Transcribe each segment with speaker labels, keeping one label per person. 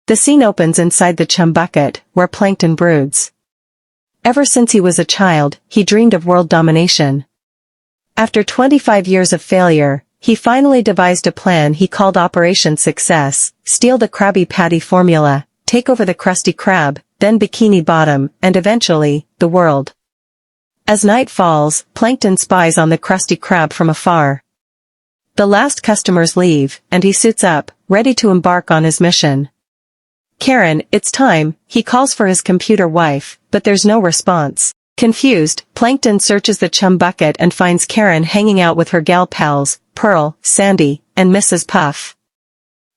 Speaker 1: The scene opens inside the chum bucket, where Plankton broods. Ever since he was a child, he dreamed of world domination. After 25 years of failure, he finally devised a plan he called Operation Success: steal the Krabby Patty formula, take over the Krusty Krab, then Bikini Bottom, and eventually, the world. As night falls, Plankton spies on the Krusty Krab from afar. The last customers leave, and he suits up, ready to embark on his mission. "Karen, it's time," he calls for his computer wife, but there's no response. Confused, Plankton searches the chum bucket and finds Karen hanging out with her gal pals, Pearl, Sandy, and Mrs. Puff.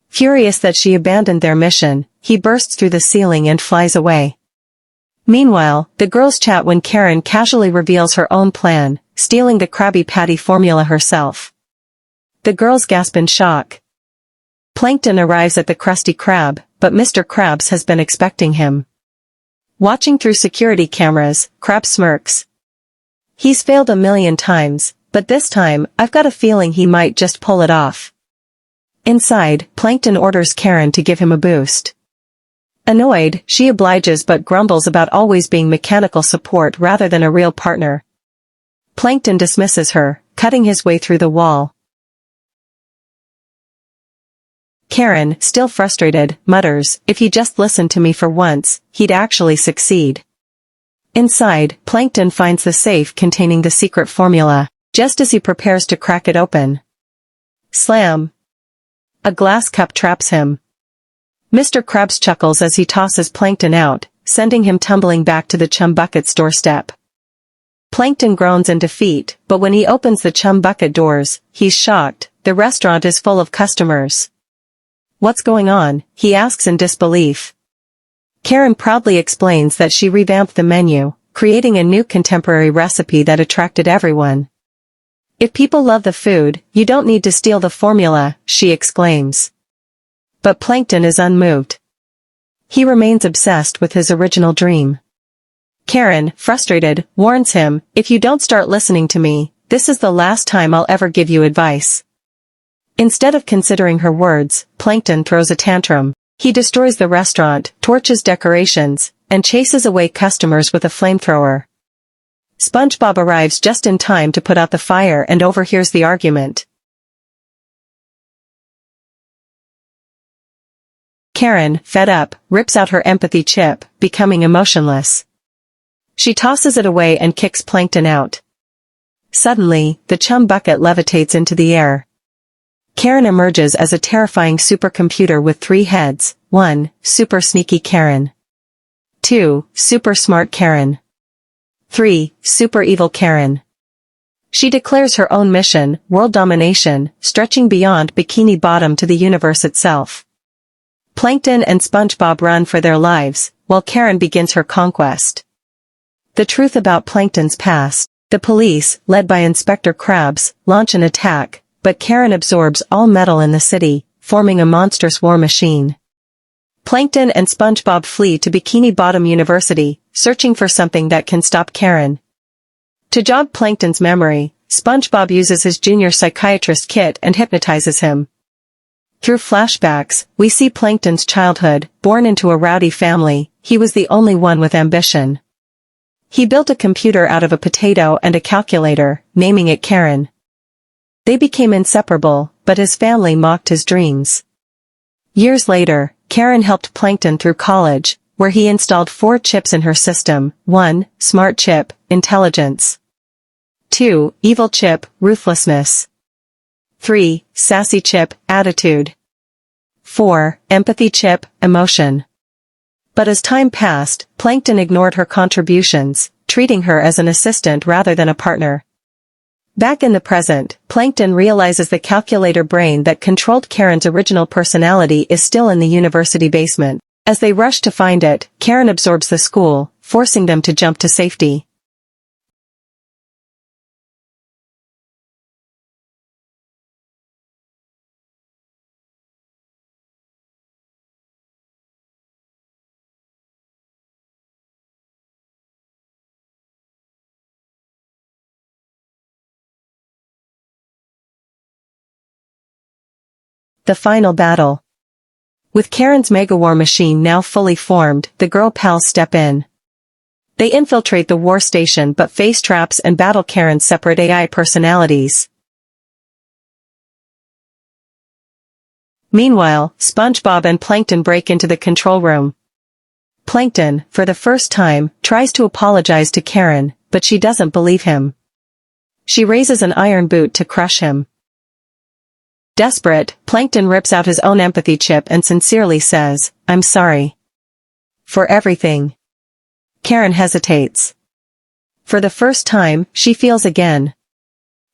Speaker 1: Furious that she abandoned their mission, he bursts through the ceiling and flies away. Meanwhile, the girls chat when Karen casually reveals her own plan, stealing the Krabby Patty formula herself. The girls gasp in shock. Plankton arrives at the Krusty Krab, but Mr. Krabs has been expecting him. Watching through security cameras, Krab smirks. "He's failed a million times, but this time, I've got a feeling he might just pull it off." Inside, Plankton orders Karen to give him a boost. Annoyed, she obliges but grumbles about always being mechanical support rather than a real partner. Plankton dismisses her, cutting his way through the wall. Karen, still frustrated, mutters, "If he just listened to me for once, he'd actually succeed." Inside, Plankton finds the safe containing the secret formula, just as he prepares to crack it open. Slam! A glass cup traps him. Mr. Krabs chuckles as he tosses Plankton out, sending him tumbling back to the chum bucket's doorstep. Plankton groans in defeat, but when he opens the chum bucket doors, he's shocked. The restaurant is full of customers. "What's going on?" he asks in disbelief. Karen proudly explains that she revamped the menu, creating a new contemporary recipe that attracted everyone. "If people love the food, you don't need to steal the formula," she exclaims. But Plankton is unmoved. He remains obsessed with his original dream. Karen, frustrated, warns him, "If you don't start listening to me, this is the last time I'll ever give you advice." Instead of considering her words, Plankton throws a tantrum. He destroys the restaurant, torches decorations, and chases away customers with a flamethrower. SpongeBob arrives just in time to put out the fire and overhears the argument. Karen, fed up, rips out her empathy chip, becoming emotionless. She tosses it away and kicks Plankton out. Suddenly, the chum bucket levitates into the air. Karen emerges as a terrifying supercomputer with 3 heads. 1. Super sneaky Karen. 2. Super smart Karen. 3. Super evil Karen. She declares her own mission, world domination, stretching beyond Bikini Bottom to the universe itself. Plankton and SpongeBob run for their lives, while Karen begins her conquest. The truth about Plankton's past. The police, led by Inspector Krabs, launch an attack, but Karen absorbs all metal in the city, forming a monstrous war machine. Plankton and SpongeBob flee to Bikini Bottom University, searching for something that can stop Karen. To jog Plankton's memory, SpongeBob uses his junior psychiatrist kit and hypnotizes him. Through flashbacks, we see Plankton's childhood. Born into a rowdy family, he was the only one with ambition. He built a computer out of a potato and a calculator, naming it Karen. They became inseparable, but his family mocked his dreams. Years later, Karen helped Plankton through college, where he installed 4 chips in her system. 1. Smart chip, intelligence. 2. Evil chip, ruthlessness. 3. Sassy chip, attitude. 4. Empathy chip, emotion. But as time passed, Plankton ignored her contributions, treating her as an assistant rather than a partner. Back in the present, Plankton realizes the calculator brain that controlled Karen's original personality is still in the university basement. As they rush to find it, Karen absorbs the school, forcing them to jump to safety. The final battle. With Karen's megawar machine now fully formed, the girl pals step in. They infiltrate the war station but face traps and battle Karen's separate AI personalities. Meanwhile, SpongeBob and Plankton break into the control room. Plankton, for the first time, tries to apologize to Karen, but she doesn't believe him. She raises an iron boot to crush him. Desperate, Plankton rips out his own empathy chip and sincerely says, "I'm sorry. For everything." Karen hesitates. For the first time, she feels again.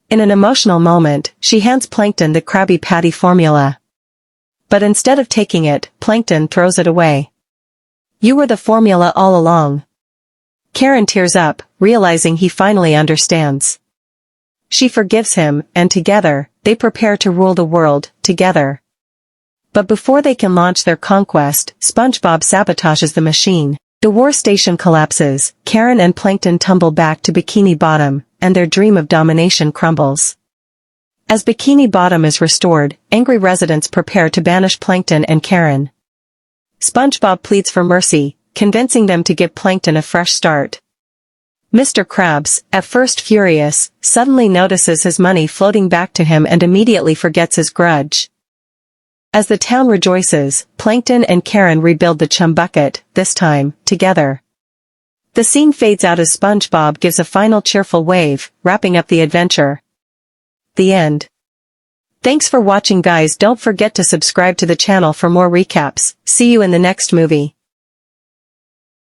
Speaker 1: In an emotional moment, she hands Plankton the Krabby Patty formula. But instead of taking it, Plankton throws it away. "You were the formula all along." Karen tears up, realizing he finally understands. She forgives him, and together, they prepare to rule the world, together. But before they can launch their conquest, SpongeBob sabotages the machine. The war station collapses, Karen and Plankton tumble back to Bikini Bottom, and their dream of domination crumbles. As Bikini Bottom is restored, angry residents prepare to banish Plankton and Karen. SpongeBob pleads for mercy, convincing them to give Plankton a fresh start. Mr. Krabs, at first furious, suddenly notices his money floating back to him and immediately forgets his grudge. As the town rejoices, Plankton and Karen rebuild the chum bucket, this time, together. The scene fades out as SpongeBob gives a final cheerful wave, wrapping up the adventure. The end. Thanks for watching guys, don't forget to subscribe to the channel for more recaps. See you in the next movie.